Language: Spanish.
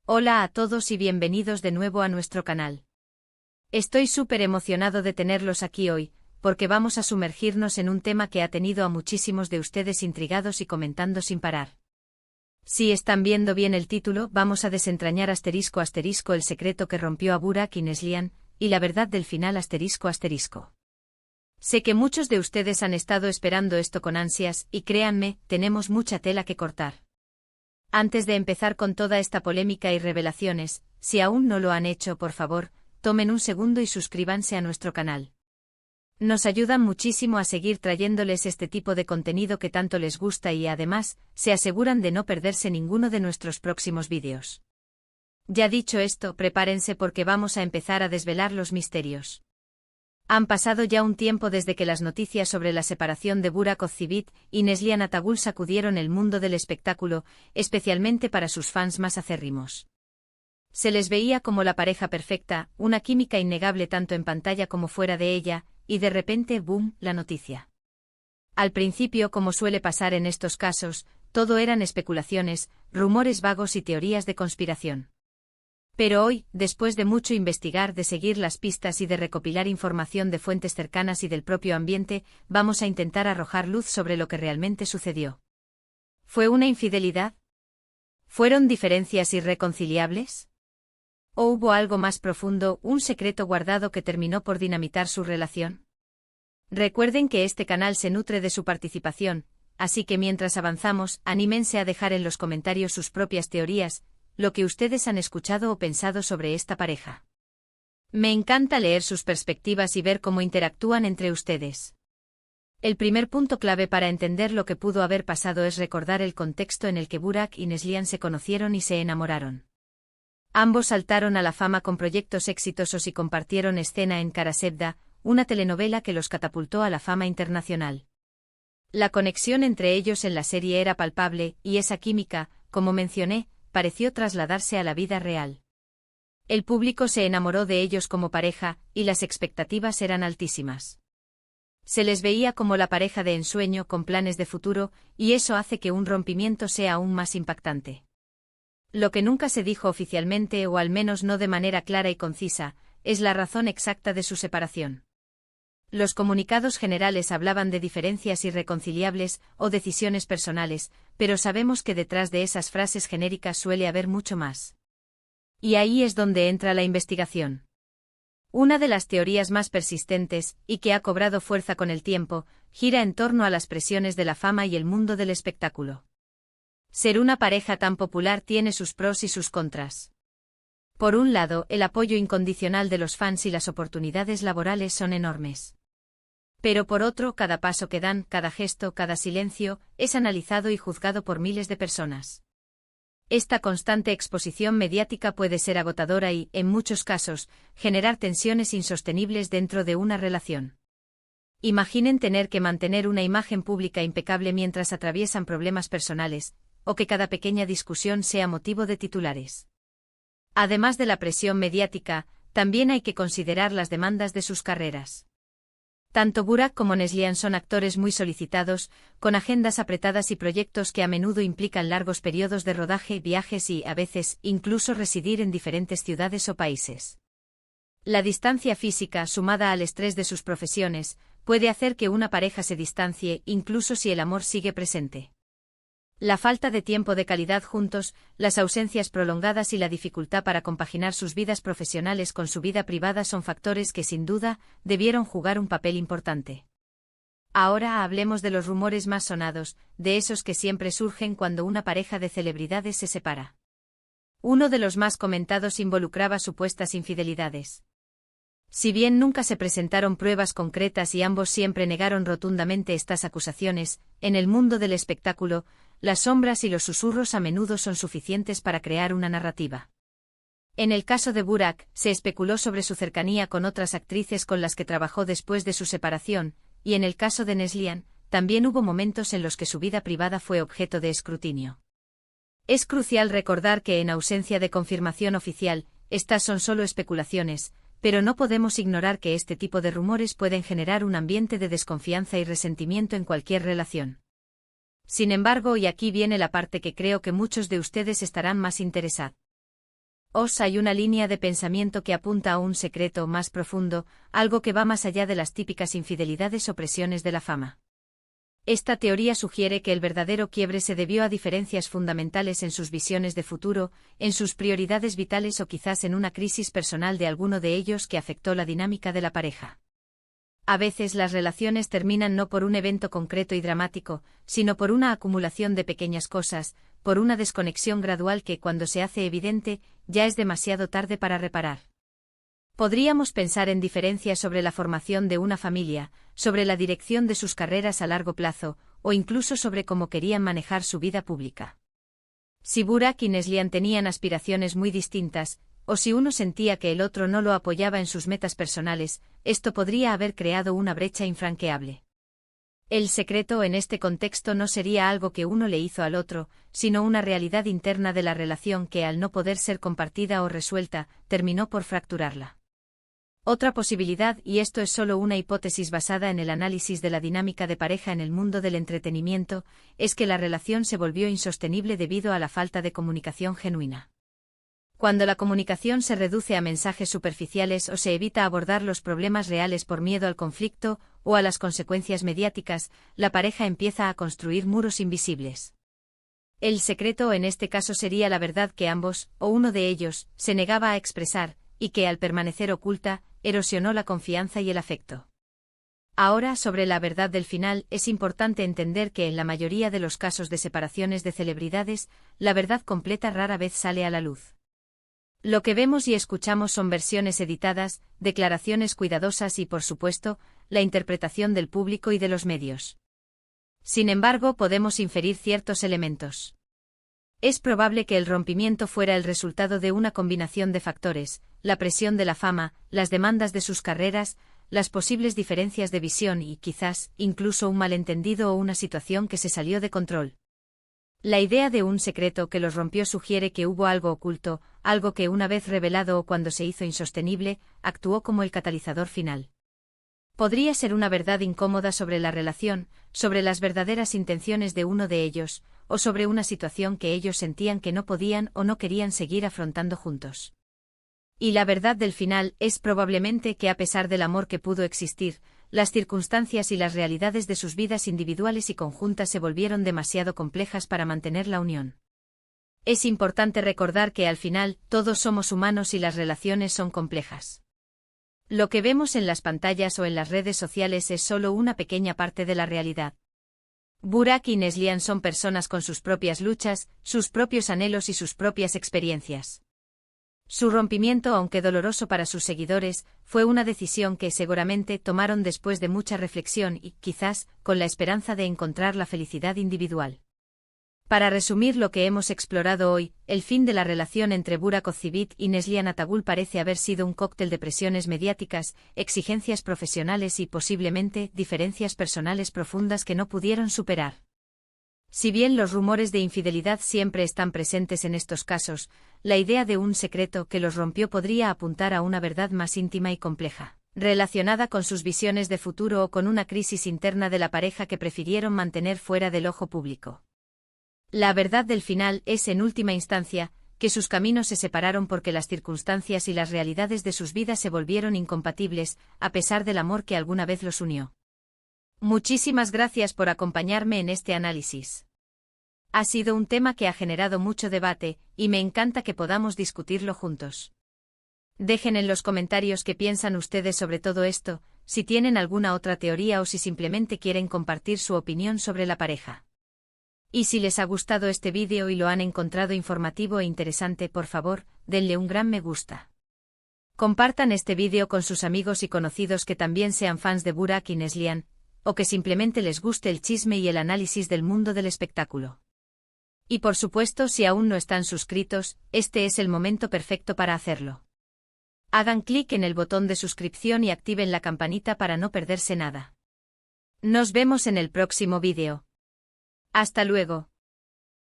Hola a todos y bienvenidos de nuevo a nuestro canal. Estoy súper emocionado de tenerlos aquí hoy, porque vamos a sumergirnos en un tema que ha tenido a muchísimos de ustedes intrigados y comentando sin parar. Si están viendo bien el título, vamos a desentrañar *** el secreto que rompió a Burak y Neslihan, y la verdad del final ***. Sé que muchos de ustedes han estado esperando esto con ansias, y créanme, tenemos mucha tela que cortar. Antes de empezar con toda esta polémica y revelaciones, si aún no lo han hecho, por favor, tomen un segundo y suscríbanse a nuestro canal. Nos ayudan muchísimo a seguir trayéndoles este tipo de contenido que tanto les gusta y además, se aseguran de no perderse ninguno de nuestros próximos vídeos. Ya dicho esto, prepárense porque vamos a empezar a desvelar los misterios. Han pasado ya un tiempo desde que las noticias sobre la separación de Burak Özçivit y Neslihan Atagül sacudieron el mundo del espectáculo, especialmente para sus fans más acérrimos. Se les veía como la pareja perfecta, una química innegable tanto en pantalla como fuera de ella, y de repente, ¡boom!, la noticia. Al principio, como suele pasar en estos casos, todo eran especulaciones, rumores vagos y teorías de conspiración. Pero hoy, después de mucho investigar, de seguir las pistas y de recopilar información de fuentes cercanas y del propio ambiente, vamos a intentar arrojar luz sobre lo que realmente sucedió. ¿Fue una infidelidad? ¿Fueron diferencias irreconciliables? ¿O hubo algo más profundo, un secreto guardado que terminó por dinamitar su relación? Recuerden que este canal se nutre de su participación, así que mientras avanzamos, anímense a dejar en los comentarios sus propias teorías, lo que ustedes han escuchado o pensado sobre esta pareja. Me encanta leer sus perspectivas y ver cómo interactúan entre ustedes. El primer punto clave para entender lo que pudo haber pasado es recordar el contexto en el que Burak y Neslihan se conocieron y se enamoraron. Ambos saltaron a la fama con proyectos exitosos y compartieron escena en Kara Sevda, una telenovela que los catapultó a la fama internacional. La conexión entre ellos en la serie era palpable, y esa química, como mencioné, pareció trasladarse a la vida real. El público se enamoró de ellos como pareja, y las expectativas eran altísimas. Se les veía como la pareja de ensueño con planes de futuro, y eso hace que un rompimiento sea aún más impactante. Lo que nunca se dijo oficialmente, o al menos no de manera clara y concisa, es la razón exacta de su separación. Los comunicados generales hablaban de diferencias irreconciliables o decisiones personales, pero sabemos que detrás de esas frases genéricas suele haber mucho más. Y ahí es donde entra la investigación. Una de las teorías más persistentes, y que ha cobrado fuerza con el tiempo, gira en torno a las presiones de la fama y el mundo del espectáculo. Ser una pareja tan popular tiene sus pros y sus contras. Por un lado, el apoyo incondicional de los fans y las oportunidades laborales son enormes. Pero por otro, cada paso que dan, cada gesto, cada silencio, es analizado y juzgado por miles de personas. Esta constante exposición mediática puede ser agotadora y, en muchos casos, generar tensiones insostenibles dentro de una relación. Imaginen tener que mantener una imagen pública impecable mientras atraviesan problemas personales, o que cada pequeña discusión sea motivo de titulares. Además de la presión mediática, también hay que considerar las demandas de sus carreras. Tanto Burak como Neslihan son actores muy solicitados, con agendas apretadas y proyectos que a menudo implican largos periodos de rodaje, viajes y, a veces, incluso residir en diferentes ciudades o países. La distancia física, sumada al estrés de sus profesiones, puede hacer que una pareja se distancie, incluso si el amor sigue presente. La falta de tiempo de calidad juntos, las ausencias prolongadas y la dificultad para compaginar sus vidas profesionales con su vida privada son factores que sin duda debieron jugar un papel importante. Ahora hablemos de los rumores más sonados, de esos que siempre surgen cuando una pareja de celebridades se separa. Uno de los más comentados involucraba supuestas infidelidades. Si bien nunca se presentaron pruebas concretas y ambos siempre negaron rotundamente estas acusaciones, en el mundo del espectáculo, las sombras y los susurros a menudo son suficientes para crear una narrativa. En el caso de Burak, se especuló sobre su cercanía con otras actrices con las que trabajó después de su separación, y en el caso de Neslihan, también hubo momentos en los que su vida privada fue objeto de escrutinio. Es crucial recordar que en ausencia de confirmación oficial, estas son solo especulaciones, pero no podemos ignorar que este tipo de rumores pueden generar un ambiente de desconfianza y resentimiento en cualquier relación. Sin embargo, y aquí viene la parte que creo que muchos de ustedes estarán más interesados. Hay una línea de pensamiento que apunta a un secreto más profundo, algo que va más allá de las típicas infidelidades o presiones de la fama. Esta teoría sugiere que el verdadero quiebre se debió a diferencias fundamentales en sus visiones de futuro, en sus prioridades vitales o quizás en una crisis personal de alguno de ellos que afectó la dinámica de la pareja. A veces las relaciones terminan no por un evento concreto y dramático, sino por una acumulación de pequeñas cosas, por una desconexión gradual que, cuando se hace evidente, ya es demasiado tarde para reparar. Podríamos pensar en diferencias sobre la formación de una familia, sobre la dirección de sus carreras a largo plazo, o incluso sobre cómo querían manejar su vida pública. Si Burak y Neslihan tenían aspiraciones muy distintas, o si uno sentía que el otro no lo apoyaba en sus metas personales, esto podría haber creado una brecha infranqueable. El secreto en este contexto no sería algo que uno le hizo al otro, sino una realidad interna de la relación que, al no poder ser compartida o resuelta, terminó por fracturarla. Otra posibilidad, y esto es solo una hipótesis basada en el análisis de la dinámica de pareja en el mundo del entretenimiento, es que la relación se volvió insostenible debido a la falta de comunicación genuina. Cuando la comunicación se reduce a mensajes superficiales o se evita abordar los problemas reales por miedo al conflicto o a las consecuencias mediáticas, la pareja empieza a construir muros invisibles. El secreto en este caso sería la verdad que ambos, o uno de ellos, se negaba a expresar, y que, al permanecer oculta, erosionó la confianza y el afecto. Ahora, sobre la verdad del final, es importante entender que en la mayoría de los casos de separaciones de celebridades, la verdad completa rara vez sale a la luz. Lo que vemos y escuchamos son versiones editadas, declaraciones cuidadosas y, por supuesto, la interpretación del público y de los medios. Sin embargo, podemos inferir ciertos elementos. Es probable que el rompimiento fuera el resultado de una combinación de factores: la presión de la fama, las demandas de sus carreras, las posibles diferencias de visión y, quizás, incluso un malentendido o una situación que se salió de control. La idea de un secreto que los rompió sugiere que hubo algo oculto, algo que, una vez revelado o cuando se hizo insostenible, actuó como el catalizador final. Podría ser una verdad incómoda sobre la relación, sobre las verdaderas intenciones de uno de ellos, o sobre una situación que ellos sentían que no podían o no querían seguir afrontando juntos. Y la verdad del final es probablemente que, a pesar del amor que pudo existir, las circunstancias y las realidades de sus vidas individuales y conjuntas se volvieron demasiado complejas para mantener la unión. Es importante recordar que, al final, todos somos humanos y las relaciones son complejas. Lo que vemos en las pantallas o en las redes sociales es solo una pequeña parte de la realidad. Burak y Neslihan son personas con sus propias luchas, sus propios anhelos y sus propias experiencias. Su rompimiento, aunque doloroso para sus seguidores, fue una decisión que seguramente tomaron después de mucha reflexión y, quizás, con la esperanza de encontrar la felicidad individual. Para resumir lo que hemos explorado hoy, el fin de la relación entre Burak Ozceğit y Neslihan Atagül parece haber sido un cóctel de presiones mediáticas, exigencias profesionales y, posiblemente, diferencias personales profundas que no pudieron superar. Si bien los rumores de infidelidad siempre están presentes en estos casos, la idea de un secreto que los rompió podría apuntar a una verdad más íntima y compleja, relacionada con sus visiones de futuro o con una crisis interna de la pareja que prefirieron mantener fuera del ojo público. La verdad del final es, en última instancia, que sus caminos se separaron porque las circunstancias y las realidades de sus vidas se volvieron incompatibles, a pesar del amor que alguna vez los unió. Muchísimas gracias por acompañarme en este análisis. Ha sido un tema que ha generado mucho debate, y me encanta que podamos discutirlo juntos. Dejen en los comentarios qué piensan ustedes sobre todo esto, si tienen alguna otra teoría o si simplemente quieren compartir su opinión sobre la pareja. Y si les ha gustado este vídeo y lo han encontrado informativo e interesante, por favor, denle un gran me gusta. Compartan este vídeo con sus amigos y conocidos que también sean fans de Burak y Neslihan, o que simplemente les guste el chisme y el análisis del mundo del espectáculo. Y por supuesto, si aún no están suscritos, este es el momento perfecto para hacerlo. Hagan clic en el botón de suscripción y activen la campanita para no perderse nada. Nos vemos en el próximo vídeo. Hasta luego.